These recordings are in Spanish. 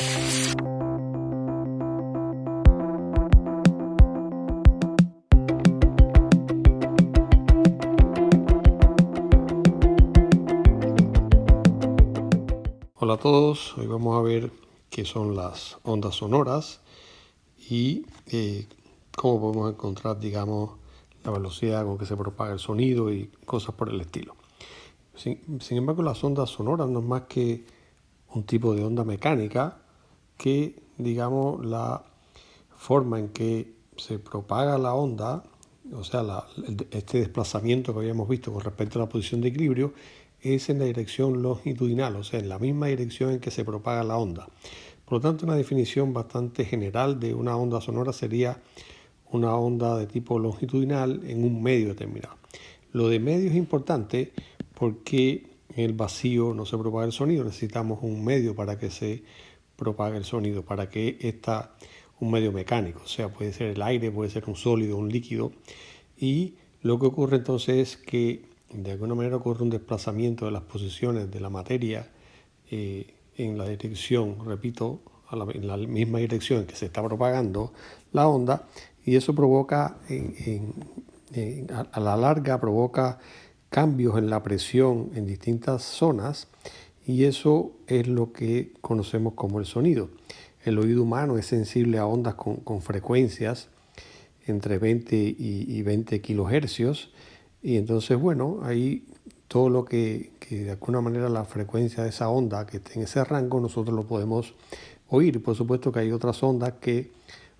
Hola a todos, hoy vamos a ver qué son las ondas sonoras y cómo podemos encontrar, digamos, la velocidad con que se propaga el sonido y cosas por el estilo. Sin embargo, las ondas sonoras no es más que un tipo de onda mecánica que, digamos, la forma en que se propaga la onda, o sea, este desplazamiento que habíamos visto con respecto a la posición de equilibrio, es en la dirección longitudinal, o sea, en la misma dirección en que se propaga la onda. Por lo tanto, una definición bastante general de una onda sonora sería una onda de tipo longitudinal en un medio determinado. Lo de medio es importante porque en el vacío no se propaga el sonido, necesitamos un medio para que se propague el sonido, para que un medio mecánico, o sea, puede ser el aire, puede ser un sólido, un líquido, y lo que ocurre entonces es que de alguna manera ocurre un desplazamiento de las posiciones de la materia en la dirección, repito, en la misma dirección en que se está propagando la onda, y eso provoca, a la larga, provoca cambios en la presión en distintas zonas, y eso es lo que conocemos como el sonido. El oído humano es sensible a ondas con frecuencias entre 20 y 20 kilohercios, y entonces, bueno, ahí todo lo que de alguna manera la frecuencia de esa onda que esté en ese rango, nosotros lo podemos oír. Por supuesto que hay otras ondas que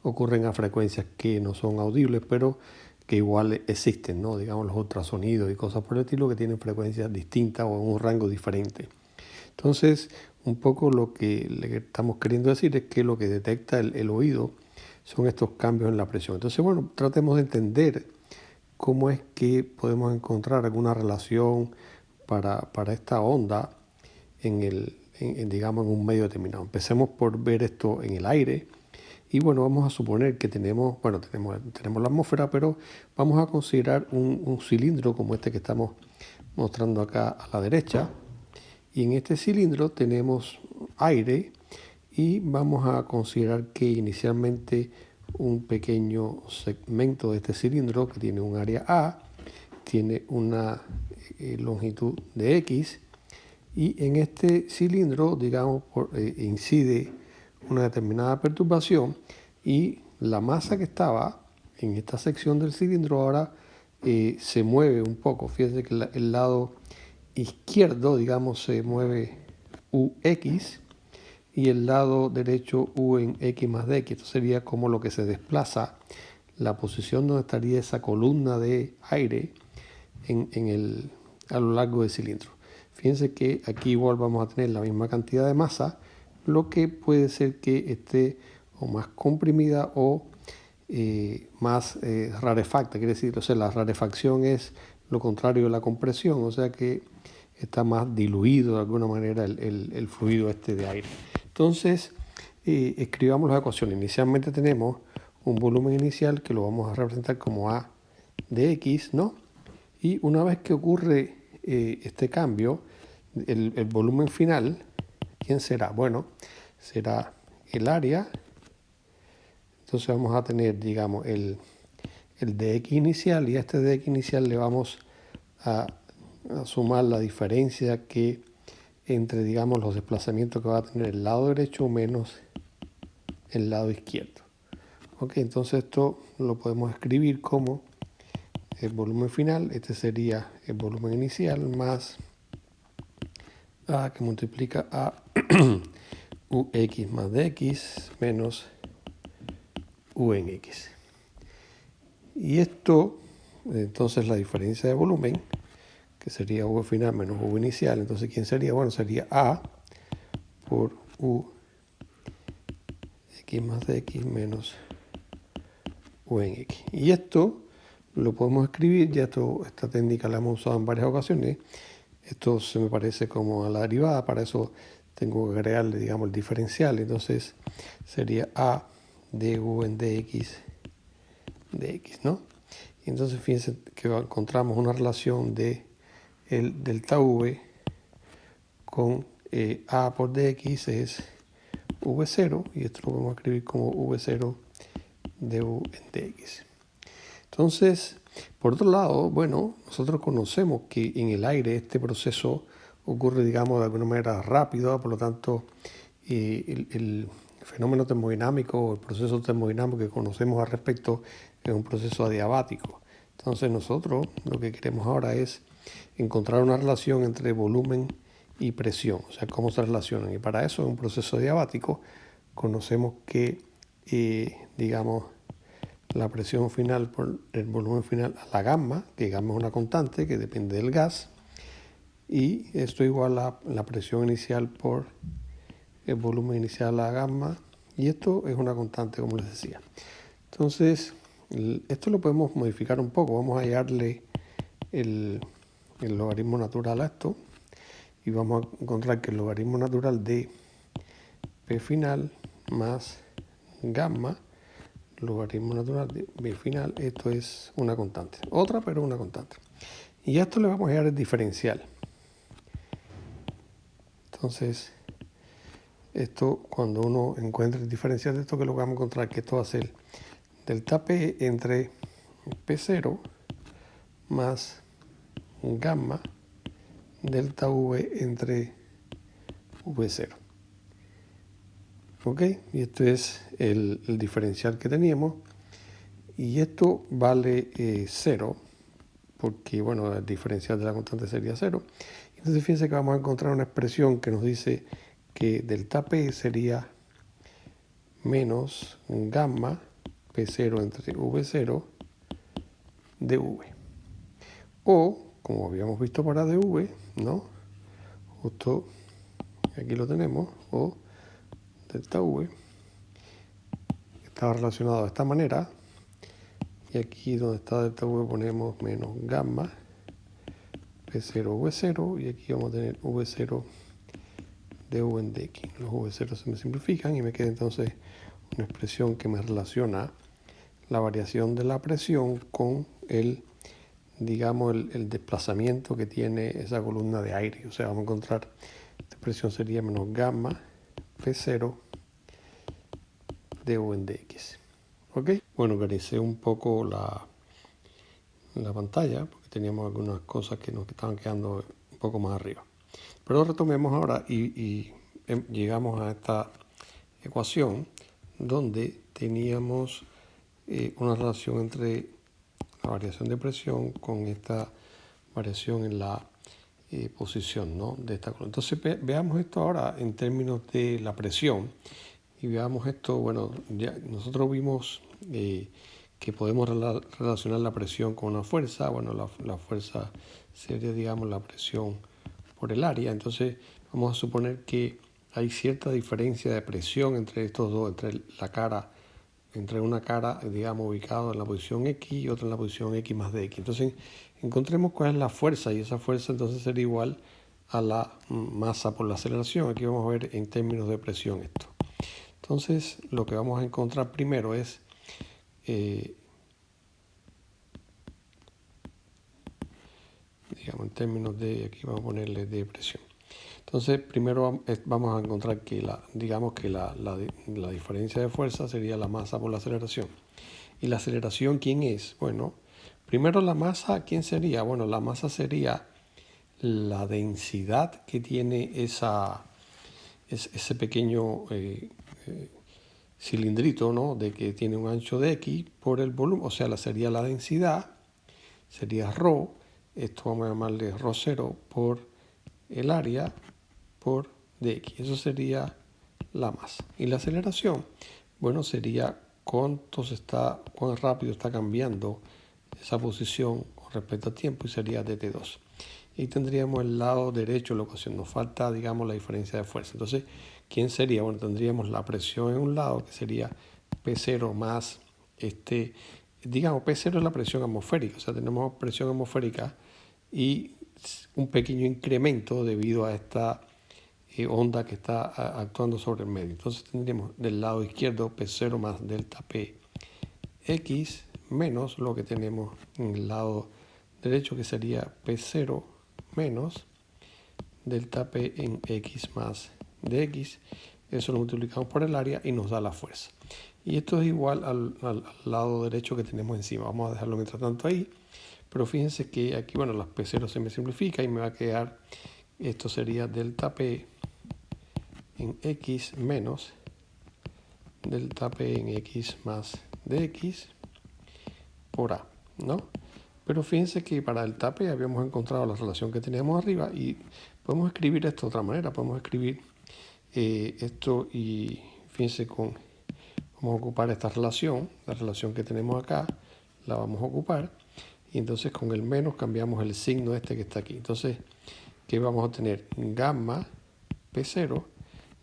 ocurren a frecuencias que no son audibles, pero que igual existen, ¿no? Digamos los ultrasonidos y cosas por el estilo que tienen frecuencias distintas o en un rango diferente. Entonces, un poco lo que le estamos queriendo decir es que lo que detecta el oído son estos cambios en la presión. Entonces, bueno, tratemos de entender cómo es que podemos encontrar alguna relación para esta onda digamos, en un medio determinado. Empecemos por ver esto en el aire. Y bueno, vamos a suponer que tenemos la atmósfera, pero vamos a considerar un cilindro como este que estamos mostrando acá a la derecha. Y en este cilindro tenemos aire y vamos a considerar que inicialmente un pequeño segmento de este cilindro que tiene un área A, tiene una longitud de X, y en este cilindro, digamos, incide una determinada perturbación, y la masa que estaba en esta sección del cilindro ahora se mueve un poco. Fíjense que el lado izquierdo, digamos, se mueve UX y el lado derecho U en X más DX. Esto sería como lo que se desplaza, la posición donde estaría esa columna de aire a lo largo del cilindro. Fíjense que aquí igual vamos a tener la misma cantidad de masa, lo que puede ser que esté o más comprimida o más rarefacta, quiere decir, o sea, la rarefacción es lo contrario de la compresión, o sea que está más diluido de alguna manera el fluido de aire. Entonces, escribamos las ecuaciones. Inicialmente tenemos un volumen inicial que lo vamos a representar como A de X, ¿no? Y una vez que ocurre este cambio, el volumen final, ¿quién será? Bueno, será el área. Entonces vamos a tener, digamos, el dx inicial, y a este dx inicial le vamos a sumar la diferencia que entre, digamos, los desplazamientos que va a tener el lado derecho menos el lado izquierdo. Ok, entonces esto lo podemos escribir como el volumen final. Este sería el volumen inicial más A que multiplica a UX más DX menos U en X. Y esto, entonces la diferencia de volumen, que sería U final menos U inicial, entonces ¿quién sería? Bueno, sería A por U X más DX menos U en X. Y esto lo podemos escribir, ya esta técnica la hemos usado en varias ocasiones. Esto se me parece como a la derivada, para eso tengo que agregarle, digamos, el diferencial. Entonces sería A de U en dx de X, ¿no? Y entonces fíjense que encontramos una relación de el delta V con A por dx es V0 y esto lo podemos escribir como V0 de U en dx. Entonces, por otro lado, bueno, nosotros conocemos que en el aire este proceso ocurre, digamos, de alguna manera rápido, por lo tanto, el fenómeno termodinámico, el proceso termodinámico que conocemos al respecto es un proceso adiabático. Entonces nosotros lo que queremos ahora es encontrar una relación entre volumen y presión, o sea, cómo se relacionan. Y para eso, en un proceso adiabático, conocemos que, digamos, la presión final por el volumen final a la gamma, que gamma es una constante que depende del gas, y esto igual a la presión inicial por el volumen inicial a la gamma, y esto es una constante, como les decía. Entonces, esto lo podemos modificar un poco. Vamos a hallarle el logaritmo natural a esto, y vamos a encontrar que el logaritmo natural de P final más gamma, logaritmo natural de B final, esto es una constante. Otra, pero una constante. Y a esto le vamos a hallar el diferencial. Entonces, esto, cuando uno encuentre el diferencial de esto, que lo vamos a encontrar que esto va a ser delta P entre P0 más gamma delta V entre V0. ¿Ok? Y esto es el diferencial que teníamos. Y esto vale 0, porque, bueno, el diferencial de la constante sería 0. Entonces, fíjense que vamos a encontrar una expresión que nos dice que delta P sería menos gamma P0 entre V0 dV. O, como habíamos visto para dV, ¿no? Justo aquí lo tenemos, o delta V, estaba relacionado de esta manera, y aquí donde está delta V ponemos menos gamma P0 V0, y aquí vamos a tener V0 dV en dx. Los V0 se me simplifican y me queda entonces una expresión que me relaciona la variación de la presión con el, digamos, el desplazamiento que tiene esa columna de aire. O sea, vamos a encontrar, esta expresión sería menos gamma P0 dV en dx. ¿Ok? Bueno, organicé un poco la pantalla porque teníamos algunas cosas que nos estaban quedando un poco más arriba. Pero retomemos ahora y llegamos a esta ecuación donde teníamos una relación entre la variación de presión con esta variación en la posición, ¿no?, de esta columna. Entonces veamos esto ahora en términos de la presión y veamos esto. Bueno, ya nosotros vimos que podemos relacionar la presión con una fuerza. Bueno, la fuerza sería, digamos, la presión por el área. Entonces vamos a suponer que hay cierta diferencia de presión entre estos dos, entre una cara, digamos, ubicada en la posición X y otra en la posición X más de X. Entonces encontremos cuál es la fuerza, y esa fuerza entonces sería igual a la masa por la aceleración. Aquí vamos a ver en términos de presión esto. Entonces lo que vamos a encontrar primero es digamos, en términos de, aquí vamos a ponerle de presión. Entonces, primero vamos a encontrar que digamos que la diferencia de fuerza sería la masa por la aceleración. ¿Y la aceleración quién es? Bueno, primero la masa, ¿quién sería? Bueno, la masa sería la densidad que tiene ese pequeño cilindrito, ¿no?, de que tiene un ancho de X por el volumen. O sea, sería la densidad, sería ρ, esto vamos a llamarle ρ0 por el área por dx. Eso sería la masa. Y la aceleración, bueno, sería cuán rápido está cambiando esa posición con respecto al tiempo, y sería dt2. Y tendríamos el lado derecho de la ecuación. Nos falta, digamos, la diferencia de fuerza. Entonces, ¿quién sería? Bueno, tendríamos la presión en un lado, que sería P0 más digamos, P0 es la presión atmosférica. O sea, tenemos presión atmosférica y un pequeño incremento debido a esta onda que está actuando sobre el medio. Entonces tendríamos del lado izquierdo P0 más delta P X menos lo que tenemos en el lado derecho, que sería P0 menos delta P en X más dx. eso lo multiplicamos por el área y nos da la fuerza. Y esto es igual al lado derecho que tenemos encima. Vamos a dejarlo mientras tanto ahí. Pero fíjense que aquí, bueno, las P0 se me simplifica y me va a quedar, esto sería delta P en X menos delta P en X más dx por A, ¿no? Pero fíjense que para delta P habíamos encontrado la relación que teníamos arriba y podemos escribir esto de otra manera. Podemos escribir esto y fíjense vamos a ocupar esta relación, la relación que tenemos acá, la vamos a ocupar. Y entonces con el menos cambiamos el signo este que está aquí. Entonces, ¿qué vamos a tener? Gamma P0.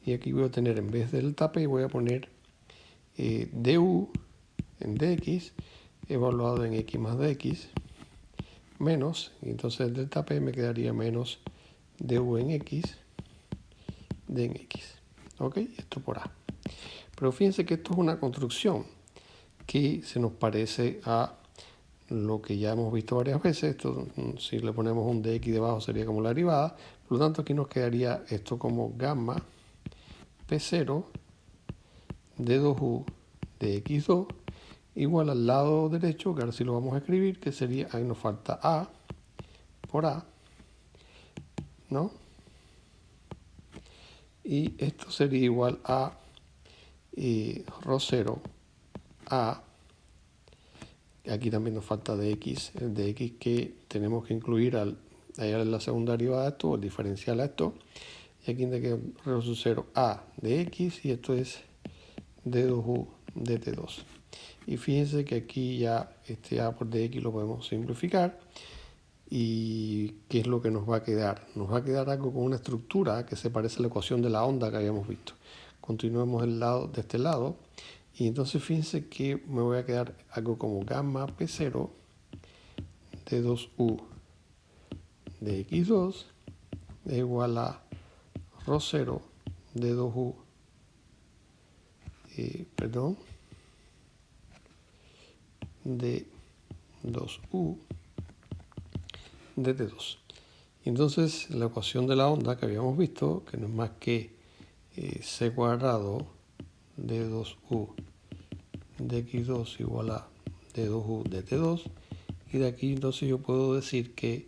Y aquí voy a tener, en vez del delta P, voy a poner du en dx, evaluado en x más dx, menos, y entonces el delta P me quedaría menos du en x, d en x. ¿Ok? Esto por A. Pero fíjense que esto es una construcción que se nos parece a lo que ya hemos visto varias veces. Esto, si le ponemos un dx debajo sería como la derivada. Por lo tanto, aquí nos quedaría esto como gamma P0 de 2u de x2 igual al lado derecho, que ahora sí lo vamos a escribir, que sería, ahí nos falta a por a, ¿no? Y esto sería igual a ρ0 a, aquí también nos falta dx, el dx que tenemos que incluir allá en la segunda derivada de esto, el diferencial a esto, y aquí me queda ρ0 a de x, y esto es d2u de t2. Y fíjense que aquí ya este a por dx lo podemos simplificar. ¿Y qué es lo que nos va a quedar? Nos va a quedar algo con una estructura que se parece a la ecuación de la onda que habíamos visto. Continuemos de este lado. Y entonces fíjense que me voy a quedar algo como gamma P0 de 2u de x2 es igual a ρ0 de 2u, de 2u de t2. Y entonces la ecuación de la onda que habíamos visto, que no es más que c cuadrado de 2u de x2 igual a de 2u de t2. Y de aquí entonces yo puedo decir que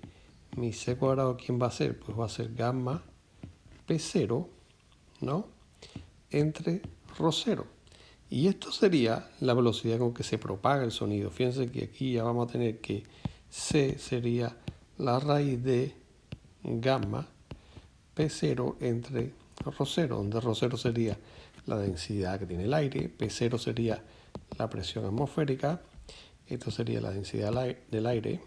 mi c cuadrado, ¿quién va a ser? Pues va a ser gamma P0, ¿no? Entre ρ0. Y esto sería la velocidad con que se propaga el sonido. Fíjense que aquí ya vamos a tener que c sería la raíz de gamma P0 entre ρ0, donde ρ0 sería la densidad que tiene el aire, P0 sería la presión atmosférica, esto sería la densidad del aire,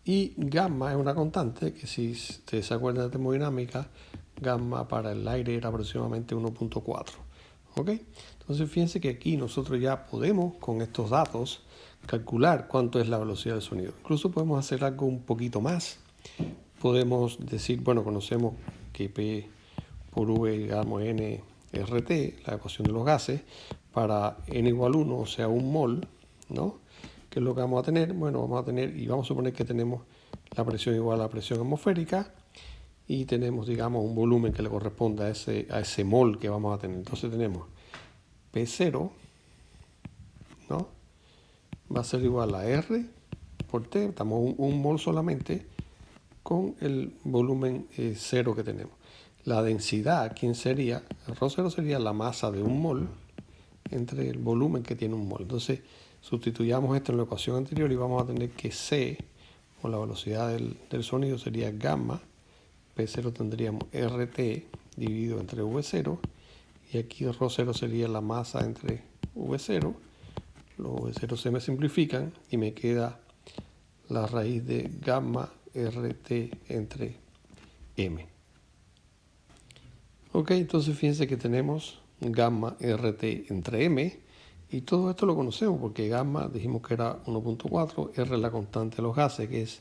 y gamma es una constante que, si ustedes se acuerdan de termodinámica, gamma para el aire era aproximadamente 1.4. ¿Ok? Entonces fíjense que aquí nosotros ya podemos, con estos datos, calcular cuánto es la velocidad del sonido. Incluso podemos hacer algo un poquito más. Podemos decir, bueno, conocemos que P por V digamos N RT, la ecuación de los gases, para N igual 1, o sea, un mol, ¿no? ¿Qué es lo que vamos a tener? Bueno, vamos a tener, y vamos a suponer que tenemos la presión igual a la presión atmosférica, y tenemos, digamos, un volumen que le corresponde a ese mol que vamos a tener. Entonces tenemos P0, ¿no? Va a ser igual a R por T, estamos un mol solamente, con el volumen 0 que tenemos. La densidad, ¿quién sería? El ρ0 sería la masa de un mol entre el volumen que tiene un mol. Entonces, sustituyamos esto en la ecuación anterior y vamos a tener que C, o la velocidad del sonido, sería gamma. P0 tendríamos RT dividido entre V0, y aquí ρ0 sería la masa entre V0. Los V0 se me simplifican y me queda la raíz de gamma RT entre M. Ok, entonces fíjense que tenemos gamma RT entre M, y todo esto lo conocemos porque gamma dijimos que era 1.4, R es la constante de los gases, que es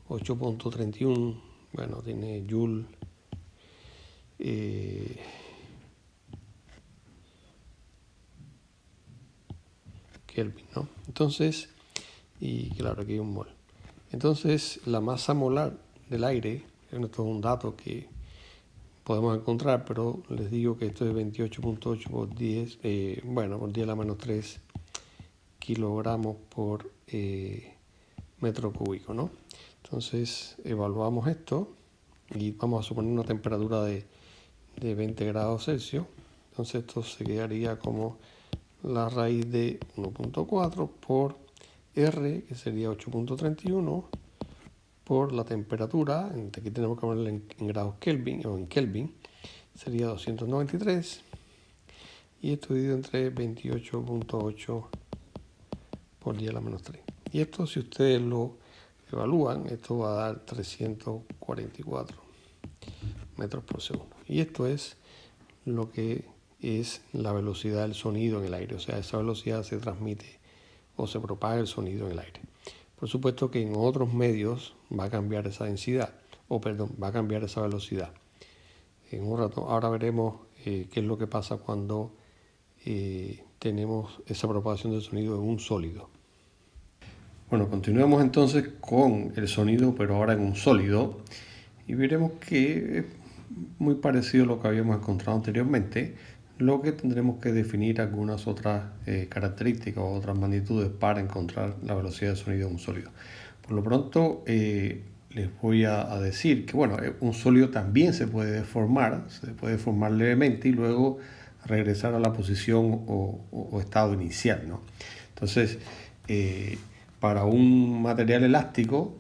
8.31, bueno, tiene Joule, Kelvin, ¿no? Entonces, y claro, aquí hay un mol. Entonces, la masa molar del aire, esto es un dato que podemos encontrar, pero les digo que esto es 28.8 por 10, por 10 a la menos 3 kilogramos por metro cúbico, ¿no? Entonces evaluamos esto y vamos a suponer una temperatura de 20 grados Celsius. Entonces esto se quedaría como la raíz de 1.4 por R, que sería 8.31, por la temperatura, aquí tenemos que ponerla en grados Kelvin o en Kelvin, sería 293, y esto dividido entre 28.8 por 10 a la menos 3. Y esto, si ustedes lo evalúan, esto va a dar 344 metros por segundo. Y esto es lo que es la velocidad del sonido en el aire. O sea, esa velocidad se transmite o se propaga el sonido en el aire. Por supuesto que en otros medios va a cambiar esa densidad, va a cambiar esa velocidad. En un rato, ahora veremos qué es lo que pasa cuando tenemos esa propagación del sonido en un sólido. Bueno, continuemos entonces con el sonido, pero ahora en un sólido, y veremos que es muy parecido a lo que habíamos encontrado anteriormente, lo que tendremos que definir algunas otras características o otras magnitudes para encontrar la velocidad del sonido en un sólido. Por lo pronto les voy a decir que bueno, un sólido también se puede deformar levemente y luego regresar a la posición o estado inicial, ¿no? Entonces, para un material elástico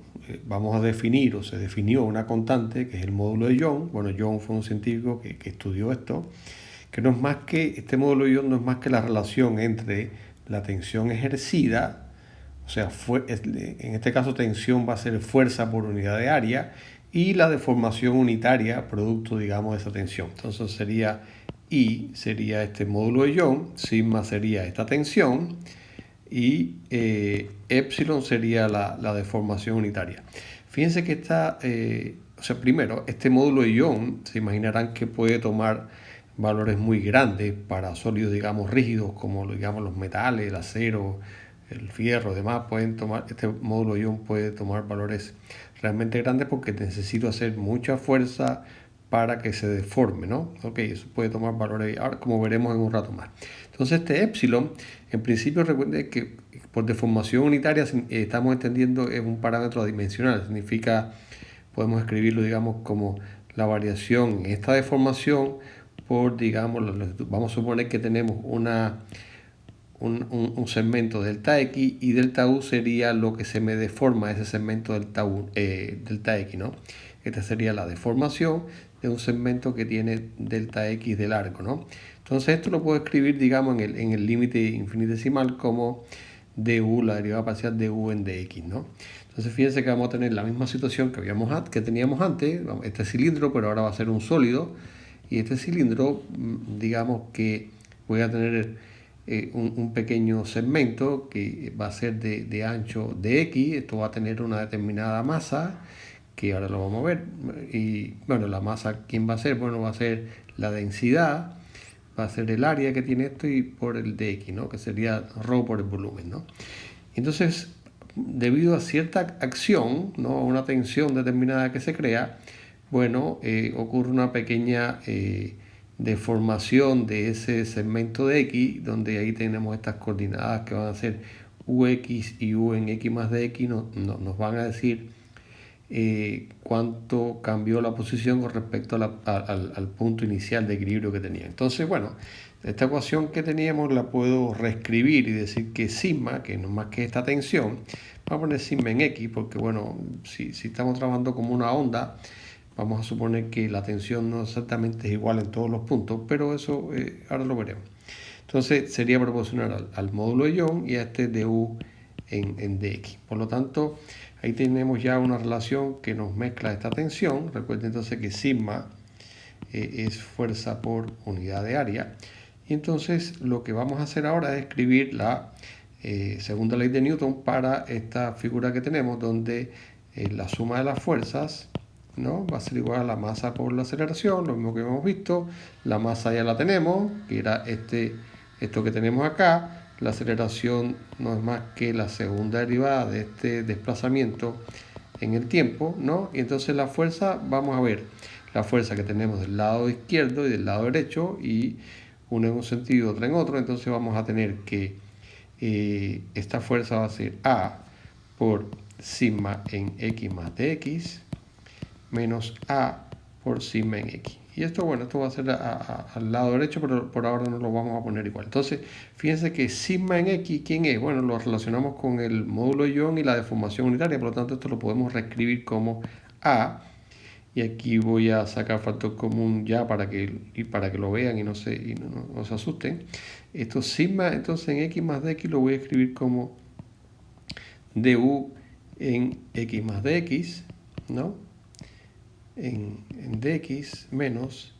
vamos a definir, o se definió una constante que es el módulo de Young. Bueno, Young fue un científico que estudió esto, que no es más que, este módulo de Young no es más que la relación entre la tensión ejercida, o sea, en este caso tensión va a ser fuerza por unidad de área, y la deformación unitaria producto, digamos, de esa tensión. Entonces sería I, sería este módulo de Young, sigma sería esta tensión, y epsilon sería la deformación unitaria. Fíjense que primero, este módulo de Young, se imaginarán que puede tomar valores muy grandes para sólidos, digamos, rígidos, como digamos los metales, el acero, el fierro, demás, este módulo de Young puede tomar valores realmente grandes porque necesito hacer mucha fuerza para que se deforme, ¿no? Ok, eso puede tomar valores, ahora como veremos en un rato más. Entonces este epsilon, en principio recuerden que por deformación unitaria estamos entendiendo es un parámetro adimensional, significa, podemos escribirlo, digamos, como la variación en esta deformación por, digamos, vamos a suponer que tenemos un segmento delta X y delta U sería lo que se me deforma ese segmento delta X, ¿no? Esta sería la deformación de un segmento que tiene delta X de largo, ¿no? Entonces esto lo puedo escribir, digamos, en el límite infinitesimal como du, la derivada parcial de u en dx, ¿no? Entonces fíjense que vamos a tener la misma situación que teníamos antes, este cilindro, pero ahora va a ser un sólido, y este cilindro, digamos que voy a tener un pequeño segmento que va a ser de ancho de x, esto va a tener una determinada masa, que ahora lo vamos a ver, y bueno, la masa, ¿quién va a ser? Bueno, va a ser la densidad, va a ser el área que tiene esto y por el dx, ¿no? Que sería ρ por el volumen, ¿no? Entonces, debido a cierta acción, ¿no? Una tensión determinada que se crea, bueno, ocurre una pequeña deformación de ese segmento de x, donde ahí tenemos estas coordenadas que van a ser ux y u en x más dx, nos van a decir cuánto cambió la posición con respecto al punto inicial de equilibrio que tenía. Entonces, bueno, esta ecuación que teníamos la puedo reescribir y decir que sigma, que no es más que esta tensión, vamos a poner sigma en x, porque bueno, si estamos trabajando como una onda, vamos a suponer que la tensión no exactamente es igual en todos los puntos, pero eso ahora lo veremos. Entonces sería proporcional al módulo de Young y a este du en dx. Por lo tanto, ahí tenemos ya una relación que nos mezcla esta tensión. Recuerden entonces que sigma es fuerza por unidad de área. Y entonces lo que vamos a hacer ahora es escribir la segunda ley de Newton para esta figura que tenemos, donde la suma de las fuerzas, ¿no? Va a ser igual a la masa por la aceleración, lo mismo que hemos visto. La masa ya la tenemos, que era esto que tenemos acá. La aceleración no es más que la segunda derivada de este desplazamiento en el tiempo, ¿no? Y entonces la fuerza, vamos a ver, la fuerza que tenemos del lado izquierdo y del lado derecho, y una en un sentido, otra en otro. Entonces vamos a tener que esta fuerza va a ser A por sigma en X más dx menos A por sigma en X. Y esto, bueno, esto va a ser al lado derecho, pero por ahora no lo vamos a poner igual. Entonces, fíjense que sigma en X, ¿quién es? Bueno, lo relacionamos con el módulo de ion y la deformación unitaria, por lo tanto esto lo podemos reescribir como A. Y aquí voy a sacar factor común ya para que lo vean y no se asusten. Esto sigma, entonces en X más dx lo voy a escribir como du en X más dx, ¿no? En dx menos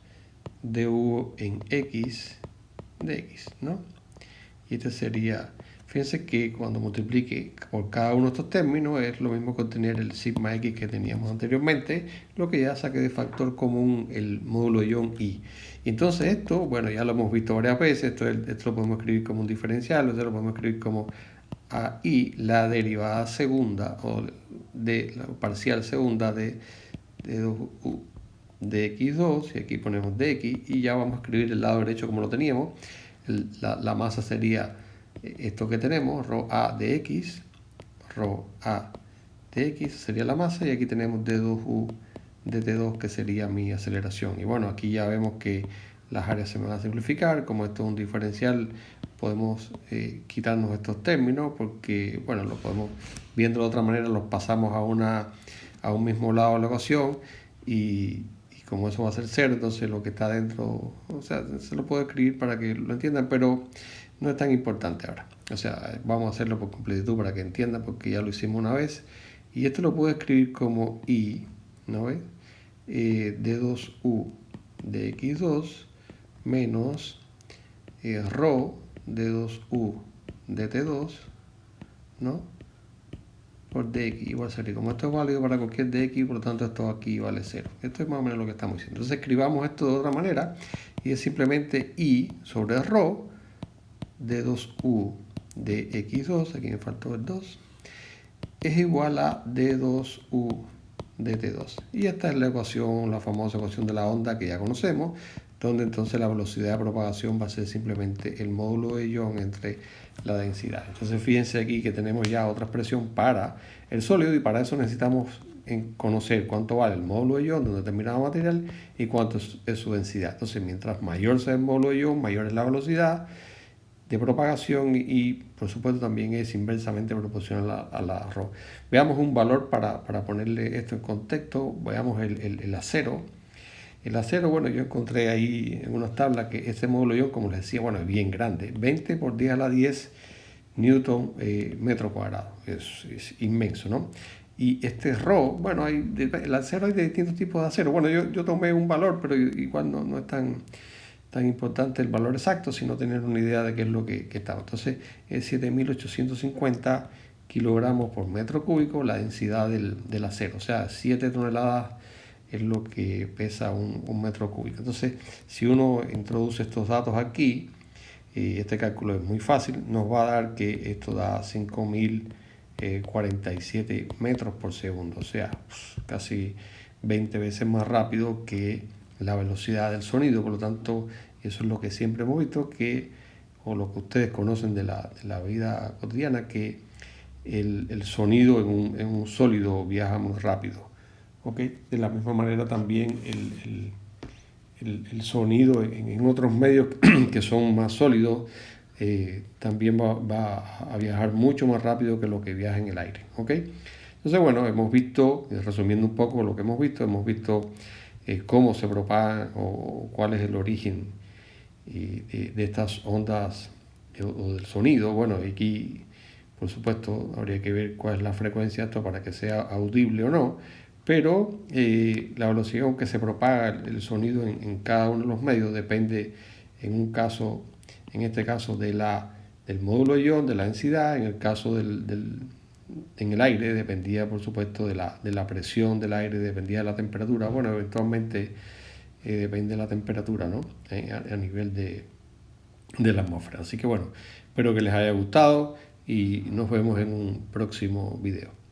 du en X dx, ¿no? Y este sería, fíjense que cuando multiplique por cada uno de estos términos es lo mismo que obtener el sigma x que teníamos anteriormente, lo que ya saqué de factor común el módulo de ion i. Y entonces esto, bueno, ya lo hemos visto varias veces, esto lo podemos escribir como un diferencial, esto lo podemos escribir como AI, la derivada segunda, o de la parcial segunda de 2u de x2, y aquí ponemos dx, y ya vamos a escribir el lado derecho como lo teníamos. La masa sería esto que tenemos, rho a de x, rho a de x sería la masa, y aquí tenemos d2u de t2 que sería mi aceleración. Y bueno, aquí ya vemos que las áreas se me van a simplificar. Como esto es un diferencial, podemos quitarnos estos términos, porque bueno, lo podemos, viendo de otra manera, los pasamos a un mismo lado de la ecuación, y como eso va a ser 0, entonces lo que está dentro, o sea, se lo puedo escribir para que lo entiendan, pero no es tan importante ahora. O sea, vamos a hacerlo por completitud para que entiendan, porque ya lo hicimos una vez. Y esto lo puedo escribir como I, ¿no ves? D2U de x2 menos rho D2U de t2, ¿no? Por dx igual 0. Y como esto es válido para cualquier dx, por lo tanto esto aquí vale 0. Esto es más o menos lo que estamos diciendo. Entonces escribamos esto de otra manera, y es simplemente I sobre rho de 2u de x2, aquí me faltó el 2, es igual a d2u de t2. Y esta es la ecuación, la famosa ecuación de la onda que ya conocemos, donde entonces la velocidad de propagación va a ser simplemente el módulo de ion entre la densidad. Entonces fíjense aquí que tenemos ya otra expresión para el sólido, y para eso necesitamos conocer cuánto vale el módulo de ion de un determinado material y cuánto es su densidad. Entonces, mientras mayor sea el módulo de ion, mayor es la velocidad de propagación, y por supuesto también es inversamente proporcional a la rho. Veamos un valor para ponerle esto en contexto. Veamos el acero. El acero, bueno, yo encontré ahí en unas tablas que este módulo ion, como les decía, bueno, es bien grande, 20 por 10 a la 10 newton metro cuadrado, es inmenso, ¿no? Y este rho, bueno, el acero hay de distintos tipos de acero. Bueno, yo tomé un valor, pero igual no es tan importante el valor exacto, sino tener una idea de qué es lo que está. Entonces es 7.850 kilogramos por metro cúbico la densidad del acero, o sea, 7 toneladas es lo que pesa un metro cúbico. Entonces, si uno introduce estos datos aquí, este cálculo es muy fácil, nos va a dar que esto da 5.047 metros por segundo, o sea, casi 20 veces más rápido que la velocidad del sonido. Por lo tanto, eso es lo que siempre hemos visto, o lo que ustedes conocen de la vida cotidiana, que el sonido en un sólido viaja muy rápido. ¿Okay? De la misma manera también el sonido en otros medios que son más sólidos también va a viajar mucho más rápido que lo que viaja en el aire. ¿Okay? Entonces, bueno, hemos visto, resumiendo un poco lo que hemos visto cómo se propagan o cuál es el origen de estas ondas o del sonido. Bueno, aquí, por supuesto, habría que ver cuál es la frecuencia de esto para que sea audible o no, pero la velocidad con que se propaga el sonido en cada uno de los medios depende, en este caso, del módulo de ion, de la densidad. En el caso en el aire dependía, por supuesto, de la presión del aire, dependía de la temperatura. Bueno, eventualmente depende de la temperatura, ¿no? A nivel de la atmósfera. Así que bueno, espero que les haya gustado y nos vemos en un próximo video.